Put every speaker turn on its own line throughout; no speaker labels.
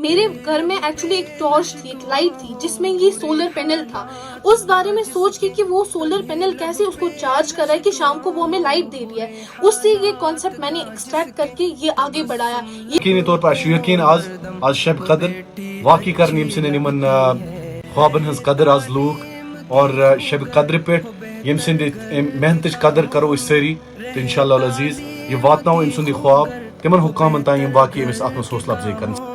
मेरे घर में एक्चुअली एक टॉर्च थी, एक लाइट थी जिसमें ये सोलर पैनल था। उस बारे में सोच के कि वो सोलर पैनल कैसे उसको चार्ज कर रहा है कि शाम को वो हमें लाइट दे रही है, उससे ये कॉन्सेप्ट मैंने एक्सट्रैक्ट करके ये आगे बढ़ाया।
यकीनी तौर पर यकीन आज शब कदर वाकई कर निमन ख्वाबन हज कदर आज लूख और शब कदर पे यम सिंद मेहनत कदर करो सारी तो इंशाअल्लाह अजीज ये वातनाओ अम सुंद ख्वाब तिमन हुकामन तान यम वाकई अमिस अत मज हौसला अफजाई कर।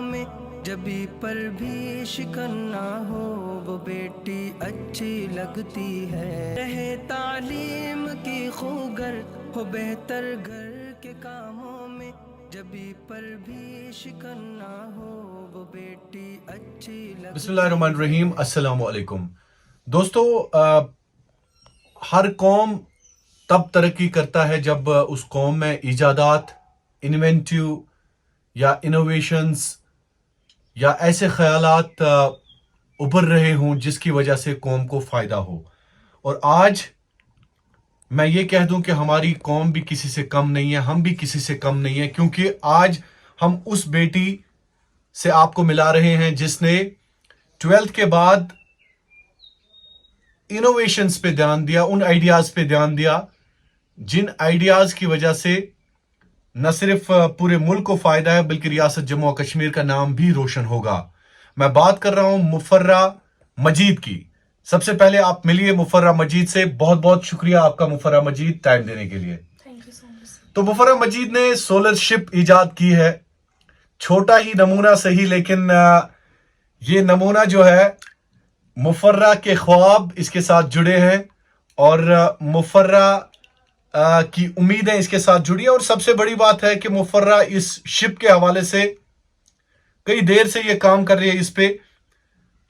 जबी पर भी शिकन ना हो वो बेटी अच्छी लगती है, रहे तालीम की खूगर हो बेहतर घर के कामों में, जबी पर भी शिकन ना हो वो बेटी अच्छी लगती।
बिस्मिल्लाहिर्रहमानिर्रहीम, अस्सलामु अलैकुम दोस्तों। हर कौम तब तरक्की करता है जब उस कौम में इजादात, इन्वेंटिव या इनोवेशंस या ऐसे ख्यालात उभर रहे हों जिसकी वजह से कौम को फायदा हो। और आज मैं ये कह दूं कि हमारी कौम भी किसी से कम नहीं है, हम भी किसी से कम नहीं है, क्योंकि आज हम उस बेटी से आपको मिला रहे हैं जिसने 12th के बाद इनोवेशंस पे ध्यान दिया, उन आइडियाज पे ध्यान दिया जिन आइडियाज की वजह से न सिर्फ पूरे मुल्क को फायदा है बल्कि रियासत जम्मू और कश्मीर का नाम भी रोशन होगा। मैं बात कर रहा हूं मुफर्रा मजीद की। सबसे पहले आप मिलिए मुफर्रा मजीद से। बहुत बहुत शुक्रिया आपका मुफर्रा मजीद, टाइम देने के लिए।
Thank you so much.
तो मुफर्रा मजीद ने सोलर शिप इजाद की है। छोटा ही नमूना सही, लेकिन ये नमूना जो है मुफर्रा के ख्वाब इसके साथ जुड़े हैं और मुफर्रा की उम्मीदें इसके साथ जुड़ी है। और सबसे बड़ी बात है कि मुफर्रा इस शिप के हवाले से कई देर से ये काम कर रही है इस पे।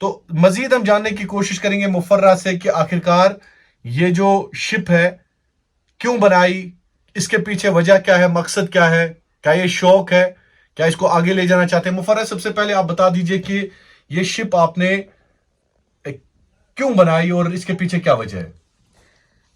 तो मजीद हम जानने की कोशिश करेंगे मुफर्रा से कि आखिरकार ये जो शिप है क्यों बनाई, इसके पीछे वजह क्या है, मकसद क्या है, क्या ये शौक है, क्या इसको आगे ले जाना चाहते हैं। मुफर्रा, सबसे पहले आप बता दीजिए कि ये शिप आपने क्यों बनाई और इसके पीछे क्या वजह है।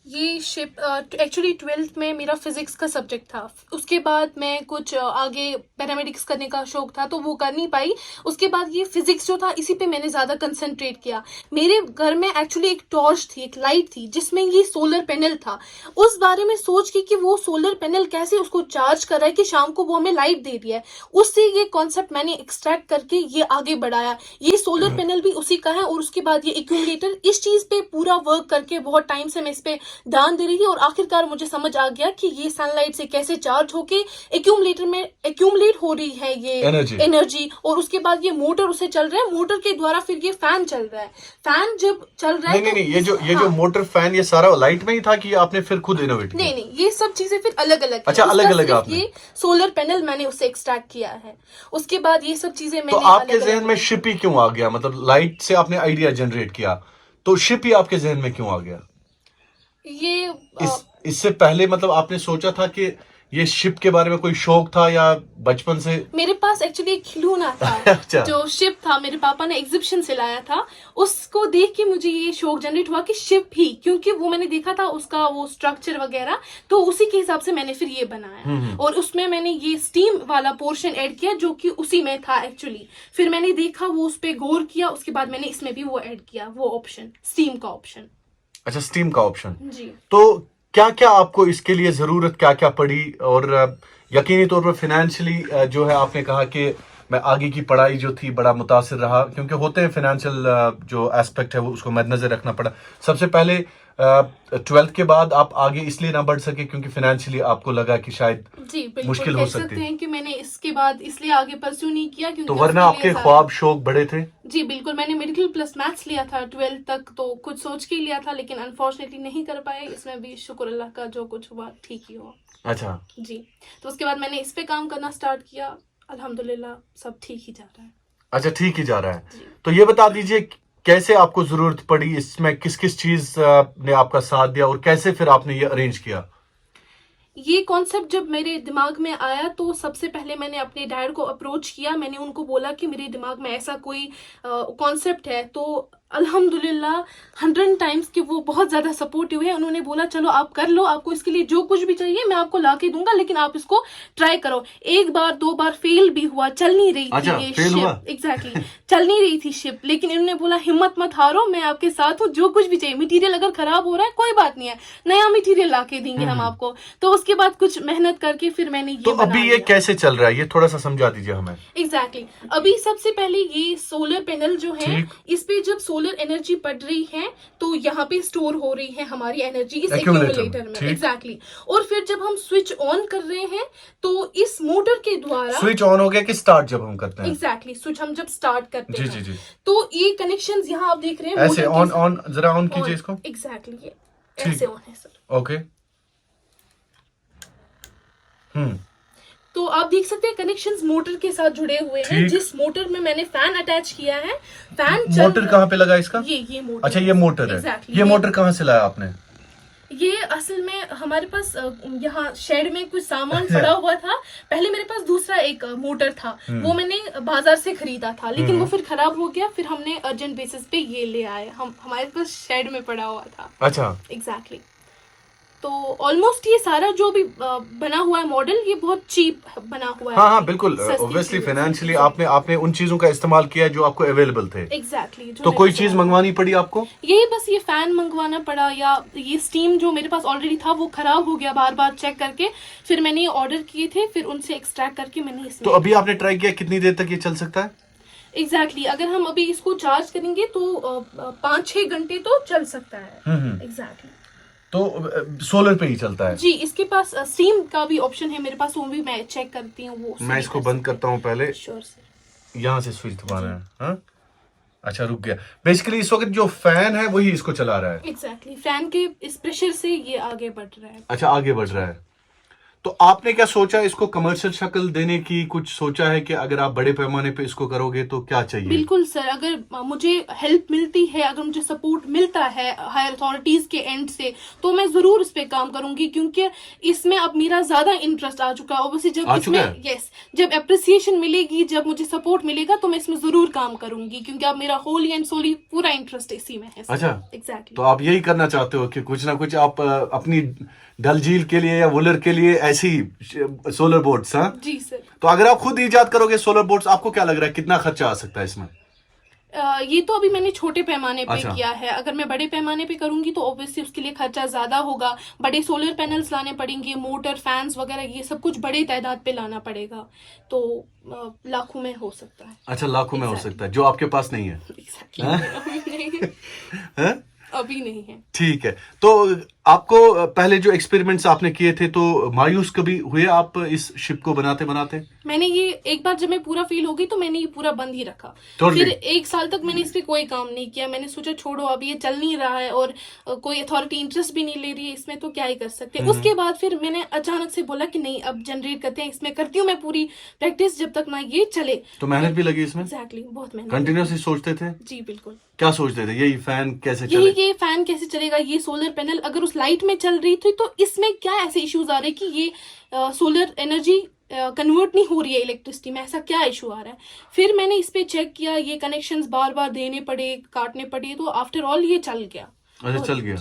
ये शिप एक्चुअली 12th में मेरा फिजिक्स का सब्जेक्ट था। उसके बाद मैं कुछ आगे पैरामेडिक्स करने का शौक था तो वो कर नहीं पाई। उसके बाद ये फिजिक्स जो था इसी पे मैंने ज़्यादा कंसंट्रेट किया। मेरे घर में एक्चुअली एक टॉर्च थी, एक लाइट थी जिसमें ये सोलर पैनल था। उस बारे में सोच के कि वो सोलर पैनल कैसे उसको चार्ज कर रहा है कि शाम को वो हमें लाइट दे रही है, उससे ये कॉन्सेप्ट मैंने एक्सट्रैक्ट करके ये आगे बढ़ाया। ये सोलर पैनल भी उसी का है और उसके बाद ये एक्यूमुलेटर, इस चीज़ पे पूरा वर्क करके बहुत टाइम से मैं इस पे ध्यान दे रही थी और आखिरकार मुझे समझ आ गया कि ये सनलाइट से कैसे चार्ज होके एक्यूमुलेटर में एक्यूमुलेट हो रही है ये एनर्जी और उसके बाद ये मोटर उसे चल रहा है। मोटर के द्वारा फिर ये फैन चल रहा है। फैन जब चल रहा है
नहीं, ये जो मोटर फैन ये सारा लाइट में ही था कि आपने फिर खुद इनोवेट किया?
नहीं, ये सब चीजें फिर अलग अलग।
अच्छा, अलग अलग आपने।
ये सोलर पैनल मैंने उससे एक्सट्रैक्ट किया है। उसके बाद ये सब चीजें मैंने
तो आपके जहन में शिप ही क्यों आ गया? मतलब लाइट से आपने आइडिया जनरेट किया तो शिप ही आपके जहन में क्यों आ गया?
ये
इससे पहले मतलब आपने सोचा था कि ये शिप के बारे में कोई शौक था या बचपन से?
मेरे पास एक्चुअली एक खिलौना था
अच्छा।
जो शिप था, मेरे पापा ने एग्जिबिशन से लाया था। उसको देख के मुझे ये शौक जनरेट हुआ कि शिप ही, क्योंकि वो मैंने देखा था उसका वो स्ट्रक्चर वगैरह, तो उसी के हिसाब से मैंने फिर ये बनाया। और उसमें मैंने ये स्टीम वाला पोर्शन ऐड किया जो कि उसी में था एक्चुअली। फिर मैंने देखा, वो उस पर गौर किया, उसके बाद मैंने इसमें भी वो ऐड किया, वो ऑप्शन, स्टीम का ऑप्शन।
अच्छा, स्टीम का ऑप्शन
जी।
तो क्या क्या आपको इसके लिए जरूरत क्या क्या पड़ी? और यकीनी तौर पर फाइनेंशियली जो है आपने कहा कि मैं आगे की पढ़ाई जो थी बड़ा मुतासिर रहा, क्योंकि होते हैं फाइनेंशियल जो एस्पेक्ट है वो उसको मद्देनजर रखना पड़ा। सबसे पहले 12th के बाद आप आगे इसलिए ना बढ़ सके क्योंकि फाइनेंशियली आपको लगा कि शायद मुश्किल हो सकती है
कि मैंने इसके बाद इसलिए आगे परस्यू नहीं किया क्योंकि
तो वरना आपके ख्वाब शौक बड़े थे।
जी बिल्कुल, मैंने मेडिकल प्लस मैथ्स लिया था 12th तक, तो कुछ सोच के ही लिया था लेकिन अनफॉर्चुनेटली नहीं कर पाए। इसमें भी शुक्र अल्लाह का, जो कुछ हुआ ठीक ही हुआ।
अच्छा
जी, तो उसके बाद मैंने इस पे काम करना स्टार्ट किया। अल्हम्दुलिल्लाह सब ठीक ही जा रहा है।
अच्छा, ठीक ही जा रहा है। तो ये बता दीजिए कैसे आपको जरूरत पड़ी, इसमें किस किस चीज ने आपका साथ दिया और कैसे फिर आपने ये अरेंज किया?
ये कॉन्सेप्ट जब मेरे दिमाग में आया तो सबसे पहले मैंने अपने डैड को अप्रोच किया। मैंने उनको बोला कि मेरे दिमाग में ऐसा कोई कॉन्सेप्ट है। तो अल्हम्दुलिल्लाह 100 टाइम्स कि वो बहुत ज़्यादा सपोर्टिव है। उन्होंने बोला चलो आप कर लो, आपको इसके लिए जो कुछ भी चाहिए मैं आपको ला के दूंगा, लेकिन आप इसको ट्राई करो। एक बार 2 बार फेल भी हुआ, चल नहीं रही
अच्छा,
थी ये
fail हुआ?
शिप। एग्जैक्टली चल नहीं रही थी शिप, लेकिन इन्होंने बोला हिम्मत मत हारो, मैं आपके साथ हूँ, जो कुछ भी चाहिए। मटीरियल अगर खराब हो रहा है कोई बात नहीं है, नया मटीरियल ला के देंगे हम आपको। तो उसके बाद कुछ मेहनत करके फिर मैंने ये
तो
बना
अभी ये
लिया।
कैसे चल रहा है, ये थोड़ा सा समझा दीजिए हमें।
एग्जैक्टली अभी सबसे पहले ये सोलर पैनल जो है,
ठीक।
इस पे जब सोलर एनर्जी पड़ रही है तो यहाँ पे स्टोर हो रही है हमारी एनर्जी इस
Accumulator
एक्यूमुलेटर में।
ठीक।
एग्जैक्टली और फिर जब हम स्विच ऑन कर रहे हैं तो इस मोटर के द्वारा
स्विच ऑन हो गया कि स्टार्ट जब हम करते हैं?
एग्जैक्टली स्विच हम जब स्टार्ट करते
जी
हैं
जी जी,
तो ये कनेक्शंस यहाँ आप देख रहे हैं
ऐसे ऑन ऑन, जरा ऑन कीजिए इसको।
एग्जैक्टली ये
ठीक।
ऐसे ऑन है सर।
ओके। हम्म,
तो आप देख सकते हैं कनेक्शंस मोटर के साथ जुड़े हुए हैं।
ठीक।
जिस मोटर में मैंने फैन अटैच किया है, फैन
मोटर कहाँ पे लगा इसका?
ये मोटर।
अच्छा, ये मोटर है।
Exactly,
ये मोटर कहाँ से लाया आपने?
ये असल में हमारे पास यहाँ शेड में कुछ सामान पड़ा हुआ था। पहले मेरे पास दूसरा एक मोटर था, वो मैंने बाजार से खरीदा था, लेकिन वो फिर खराब हो गया। फिर हमने अर्जेंट बेसिस पे ये ले आए, हम हमारे पास शेड में पड़ा हुआ था।
अच्छा,
एग्जैक्टली तो ऑलमोस्ट ये सारा जो भी बना हुआ है मॉडल, ये बहुत चीप बना हुआ है।
हाँ हाँ बिल्कुल,
सस्ती
ऑब्वियसली
चीज़ है।
फाइनेंशियली आपने उन चीजों का इस्तेमाल किया जो आपको अवेलेबल थे।
एग्जैक्टली
तो कोई चीज मंगवानी पड़ी आपको?
यही बस ये फैन मंगवाना पड़ा, या ये स्टीम जो मेरे पास ऑलरेडी था वो खराब हो गया बार बार चेक करके। फिर मैंने ये ऑर्डर किए थे, फिर उनसे एक्सट्रैक्ट करके मैंने इसमें।
तो अभी आपने ट्राई किया, कितनी देर तक ये चल सकता है?
एग्जैक्टली अगर हम अभी इसको चार्ज करेंगे तो 5-6 घंटे तो चल सकता है। एग्जैक्टली
तो सोलर पे ही चलता है?
जी, इसके पास स्टीम का भी ऑप्शन है मेरे पास, वो भी मैं चेक करती हूँ। वो
मैं इसको बंद करता हूँ पहले।
Sure sir.
यहाँ से स्विच दबाना है। हाँ, अच्छा रुक गया। बेसिकली इस वक्त जो फैन है वही इसको चला रहा है।
एग्जैक्टली फैन के इस प्रेशर से ये आगे बढ़ रहा है।
अच्छा, आगे बढ़ रहा है। तो आपने क्या सोचा, इसको कमर्शियल शक्ल देने की कुछ सोचा है कि अगर आप बड़े पैमाने पे इसको करोगे तो क्या चाहिए?
बिल्कुल सर, अगर मुझे हेल्प मिलती है, अगर मुझे सपोर्ट मिलता है हायर अथॉरिटीज के एंड से, तो मैं जरूर इस पे काम करूंगी, क्योंकि इसमें अब मेरा ज्यादा इंटरेस्ट आ चुका है। ऑब्वियसली जब इसमें जब अप्रिसिएशन मिलेगी, जब मुझे सपोर्ट मिलेगा, तो मैं इसमें जरूर काम करूंगी, क्योंकि अब मेरा होली एंड सोली पूरा इंटरेस्ट इसी में है।
अच्छा,
एग्जैक्टली
तो आप यही करना चाहते हो कि कुछ ना कुछ आप अपनी डल झील के लिए या वुलर के लिए ऐसी सोलर बोट्स? हाँ
जी सर।
तो अगर आप खुद इजाद करोगे सोलर बोट्स, आपको क्या लग रहा है कितना खर्चा आ सकता है इसमें?
ये तो अभी मैंने छोटे पैमाने पे
अच्छा।
किया है। अगर मैं बड़े पैमाने पे करूंगी तो ऑब्वियसली उसके लिए खर्चा ज्यादा होगा। बड़े सोलर पैनल्स लाने पड़ेंगे, मोटर, फैंस वगैरह, ये सब कुछ बड़े तादाद पे लाना पड़ेगा, तो लाखों में हो सकता है।
अच्छा, लाखों में हो सकता है, जो आपके पास नहीं है।
Exactly. अभी नहीं है।
हैं?
अभी नहीं है।
ठीक है। तो आपको पहले जो एक्सपेरिमेंट्स आपने किए थे, तो मायूस कभी हुए आप इस शिप को बनाते बनाते?
मैंने ये एक बार जब मैं पूरा फेल हो गई तो मैंने ये पूरा बंद ही रखा।
Totally.
फिर 1 साल तक मैंने इस पे कोई काम नहीं किया। मैंने सोचा छोड़ो, अब ये चल नहीं रहा है और कोई अथॉरिटी इंटरेस्ट भी नहीं ले रही है इसमें, तो क्या ही कर सकते हैं। उसके बाद फिर मैंने अचानक से बोला कि नहीं, अब जनरेट करते हैं, इसमें करती हूँ मैं पूरी प्रैक्टिस जब तक ना ये चले।
तो मेहनत भी लगी इसमें?
एग्जैक्टली बहुत मेहनत।
कंटिन्यूसली सोचते थे?
जी बिल्कुल।
क्या सोचते थे? यही फैन कैसे
यही
चले?
ये फैन कैसे चलेगा, ये सोलर पैनल अगर उस लाइट में चल रही थी तो इसमें क्या ऐसे इश्यूज आ रहे कि ये सोलर एनर्जी कन्वर्ट नहीं हो रही है इलेक्ट्रिसिटी में, ऐसा क्या इशू आ रहा है। फिर मैंने इस पे चेक किया, ये कनेक्शंस बार बार देने पड़े, काटने पड़े, तो आफ्टर ऑल ये चल गया।
अच्छा, चल गया।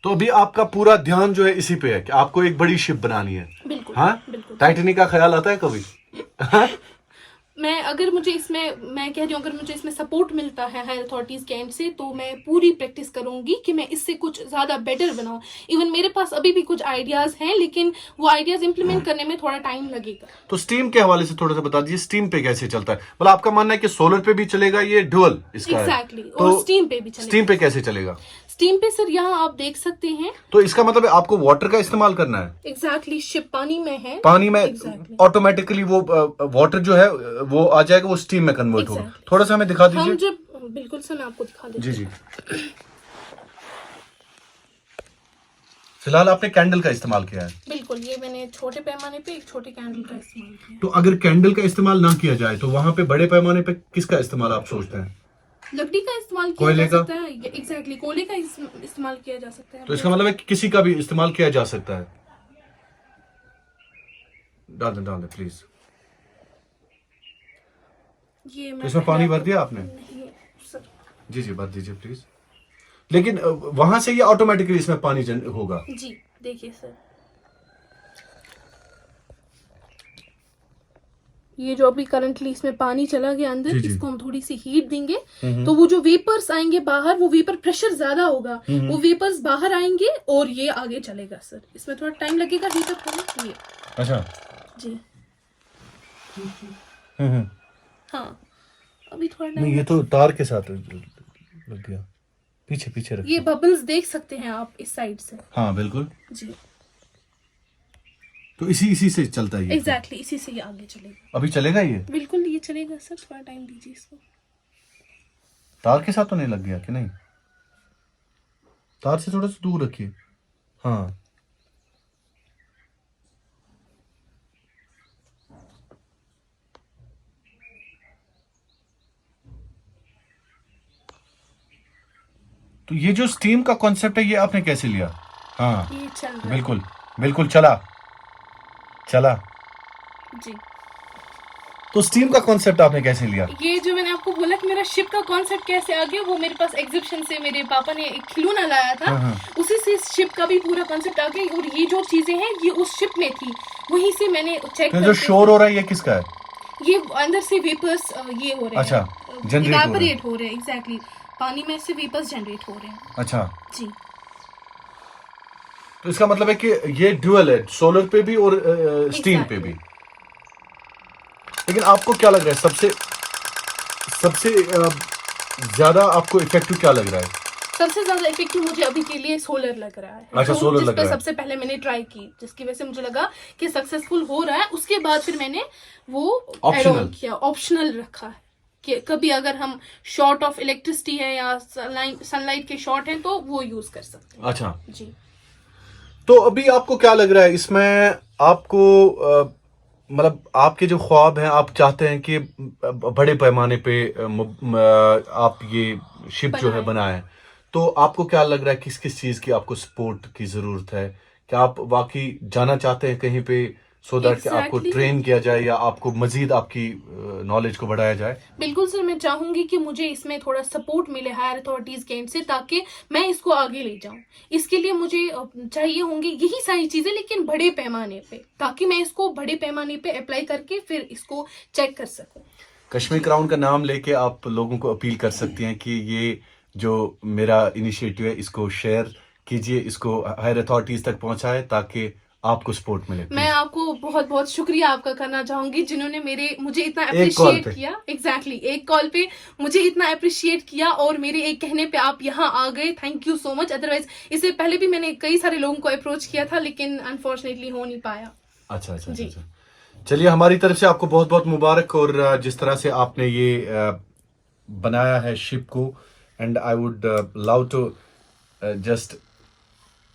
तो अभी आपका पूरा ध्यान जो है इसी पे है कि आपको एक बड़ी शिप बनानी है।
बिल्कुल।
हाँ,
बिल्कुल।
टाइटैनिक का ख्याल आता है कभी?
मैं अगर मुझे इसमें, मैं कह रही हूँ, अगर मुझे इसमें सपोर्ट मिलता है हायर अथॉरिटीज के एंड से, तो मैं पूरी प्रैक्टिस करूंगी कि मैं इससे कुछ ज्यादा बेटर बनाऊं। इवन मेरे पास अभी भी कुछ आइडियाज हैं, लेकिन वो आइडियाज इंप्लीमेंट करने में थोड़ा टाइम लगेगा।
तो स्टीम के हवाले से थोड़ा सा बता दीजिए, स्टीम पे कैसे चलता है? मतलब आपका मानना है कि सोलर पे भी चलेगा, ये डुअल इसका है?
एग्जैक्टली।
तो
और स्टीम पे भी चलेगा।
स्टीम पे कैसे चलेगा?
स्टीम पे सर यहाँ आप देख सकते हैं।
तो इसका मतलब है आपको वाटर का इस्तेमाल करना है?
एग्जैक्टली शिप पानी में है।
पानी में
Exactly.
ऑटोमेटिकली वो वाटर जो है वो आ जाएगा, वो स्टीम में कन्वर्ट होगा।
Exactly.
थोड़ा सा हमें दिखा
हम
दीजिए।
जब, बिल्कुल सर, मैं आपको दिखा देती
जी जी। फिलहाल आपने कैंडल का इस्तेमाल किया है?
बिल्कुल, ये मैंने छोटे पैमाने पे एक छोटे कैंडल का इस्तेमाल किया।
तो अगर कैंडल का इस्तेमाल ना किया जाए तो वहां पे बड़े पैमाने पे किसका इस्तेमाल आप सोचते हैं?
लकड़ी का इस्तेमाल किया
कोयले
जा
का?
सकता है। एग्जैक्टली कोयले का इस्तेमाल किया जा सकता है।
तो इसका मतलब है कि किसी का भी इस्तेमाल किया जा सकता है। डाल दे प्लीज।
ये
तो इसमें पानी भर दिया आपने?
नहीं सर।
जी जी बात दीजिए प्लीज। लेकिन वहां से ये ऑटोमेटिकली इसमें पानी होगा।
जी देखिए सर, ये जो अभी करंटली इसमें पानी चला गया अंदर,
जी, जी।
इसको हम थोड़ी सी हीट देंगे तो वो जो वेपर्स आएंगे बाहर, वो वेपर प्रेशर ज्यादा होगा, वो वेपर्स बाहर आएंगे और ये आगे चलेगा सर। इसमें थोड़ा टाइम लगेगा हीट अप होने। ये
अच्छा।
जी
हम्म।
हाँ, अभी थोड़ा
नहीं,
टाइम।
ये तो तार के साथ लग गया। पीछे पीछे
ये
रखिए।
बबल्स देख सकते हैं आप इस साइड से।
हाँ बिल्कुल।
जी
तो इसी इसी से चलता है ये।
एग्जैक्टली इसी से ये आगे चलेगा।
अभी चलेगा ये?
बिल्कुल ये चलेगा सर, थोड़ा टाइम दीजिए इसको।
तार के साथ तो नहीं लग गया कि नहीं? तार से थोड़ा सा दूर रखिए। हाँ। तो ये जो स्टीम का कॉन्सेप्ट है ये आपने कैसे लिया? हाँ
ये चल रहा है।
बिल्कुल बिल्कुल, चला चला।
जी,
तो स्टीम का कॉन्सेप्ट आपने कैसे लिया?
ये जो मैंने आपको बोला कि मेरा शिप का कॉन्सेप्ट कैसे आ गया, वो मेरे पास एग्जिबिशन से मेरे पापा ने एक खिलौना लाया था,
हाँ।
उसी से शिप का भी पूरा कॉन्सेप्ट आ गया। और ये जो चीजें हैं ये उस शिप में थी, वहीं से मैंने चेक
तो जो शोर हो रहा है ये किसका है?
ये अंदर से वेपर्स ये हो रहे
अच्छा,
हैं,
generate हो रहे हैं।
इवेपोरेट हो रहे हैं। एग्जैक्टली, पानी में से वेपर्स जनरेट हो रहे हैं।
अच्छा,
जी
तो इसका मतलब है कि ये ड्यूअल है, सोलर पे भी और स्टीम पे भी। लेकिन आपको क्या लग रहा है सबसे सबसे ज्यादा आपको इफेक्टिव क्या लग रहा है?
सबसे ज्यादा इफेक्टिव मुझे अभी के लिए सोलर लग रहा है।
अच्छा, सोलर
जिस
लग
पे
रहा है।
सबसे पहले मैंने ट्राई की, जिसकी वजह से मुझे लगा कि सक्सेसफुल हो रहा है। उसके बाद फिर मैंने वो ऐड ऑन किया, ऑप्शनल रखा है कि कभी अगर हम शॉर्ट ऑफ इलेक्ट्रिसिटी है या सनलाइट के शॉर्ट हैं तो वो यूज कर सकते हैं।
अच्छा,
जी,
तो अभी आपको क्या लग रहा है इसमें? आपको मतलब आपके जो ख्वाब हैं, आप चाहते हैं कि बड़े पैमाने पे आप ये शिप जो है बनाएं, तो आपको क्या लग रहा है किस किस चीज की आपको सपोर्ट की जरूरत है? क्या आप वाकई जाना चाहते हैं कहीं पे, सो दैट कि आपको
Exactly.
ट्रेन किया जाए या आपको मजीद आपकी नॉलेज को बढ़ाया जाए?
बिल्कुल सर, मैं चाहूंगी कि मुझे इसमें थोड़ा सपोर्ट मिले हायर अथॉरिटीज के एंड से, ताकि मैं इसको आगे ले जाऊं। इसके लिए मुझे चाहिए होंगे यही सारी चीजें, लेकिन बड़े पैमाने पे, ताकि मैं इसको बड़े पैमाने पे अप्लाई करके फिर इसको चेक कर सकूं।
कश्मीर क्राउन का नाम लेके आप लोगों को अपील कर सकती हैं कि ये जो मेरा इनिशिएटिव है इसको शेयर कीजिए, इसको हायर अथॉरिटीज तक पहुंचाए ताकि आपको सपोर्ट मिले।
मैं आपको बहुत बहुत शुक्रिया आपका करना चाहूंगी, जिन्होंने मुझे इतना
कॉल
अप्रिशिएट
पे।
किया। एग्जैक्टली, एक कॉल पे मुझे इतना अप्रिशिएट किया और मेरे एक कहने पे आप यहाँ आ गए। Thank you so much. Otherwise इससे पहले भी मैंने कई सारे लोगों को अप्रोच किया था, लेकिन अनफॉर्चुनेटली हो नहीं पाया।
अच्छा अच्छा
जी।
अच्छा। चलिए, हमारी तरफ से आपको बहुत बहुत मुबारक। और जिस तरह से आपने ये बनाया है शिप को, and I would love to just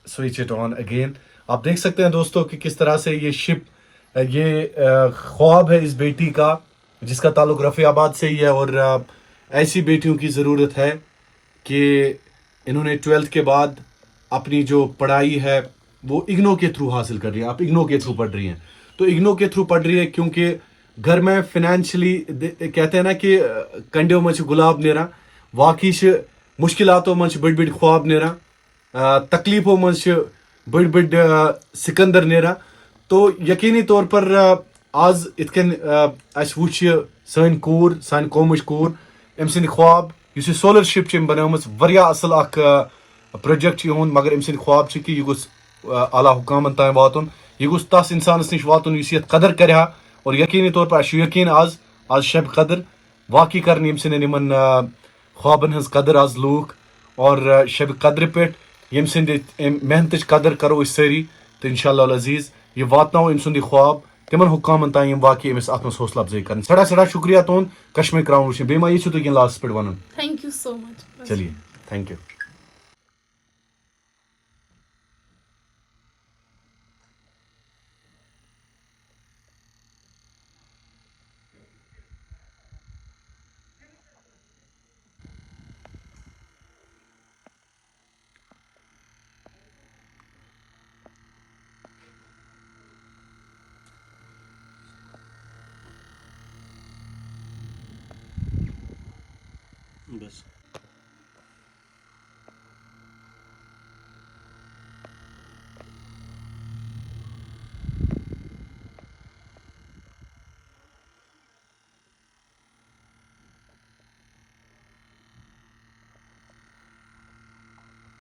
switch it on again. आप देख सकते हैं दोस्तों कि किस तरह से ये शिप, ये ख्वाब है इस बेटी का जिसका ताल्लुक रफ़ियाबाद से ही है। और ऐसी बेटियों की ज़रूरत है कि इन्होंने 12th के बाद अपनी जो पढ़ाई है वो इग्नो के थ्रू हासिल कर रही है। आप इग्नो के थ्रू पढ़ रही हैं, तो इग्नो के थ्रू पढ़ रही है क्योंकि घर में फाइनेंशियली कहते हैं ना कि कंडियों में गुलाब नेरा, वाकई मुश्किलातों में बड़ बड़ ख्वाब नेरा, तकलीफों में बड़ बड़ सिकंदर नेरा। तो यकीनी तौर पर आज इतकन अस वो सन कूर, सान कौमच कूर, अम सद ख्वाब इस सोलर शिप बनाम वारिया असल अख प्रोजेक्ट इहुंद, मगर अम सद ख्वाब कि यह गोस आला हुकामन तान वातुन, यह गोस तस इंसानस निश वातुन यस यत कदर करहा। और यकीनी तौर पर यकीन आज आज शब कदर वाकई कर यम सद इन ख्वाबन हज कदर आज लूख। और शब कदर पे यम सद मेहनत कदर करो सारी, तो इंशाअल्लाह अजीज यह वातनाओ अम सुंद ख्वाब तिमन हुकामन तान यम वाकई अमिस अत मज हौसला अफजाई कर। सड़ा सड़ा शुक्रिया तुंद कश्मीर क्राउन वुचन। बेमा ये तुम लास्ट पे one?
Thank you so much.
चलिए, थैंक यू।
बस।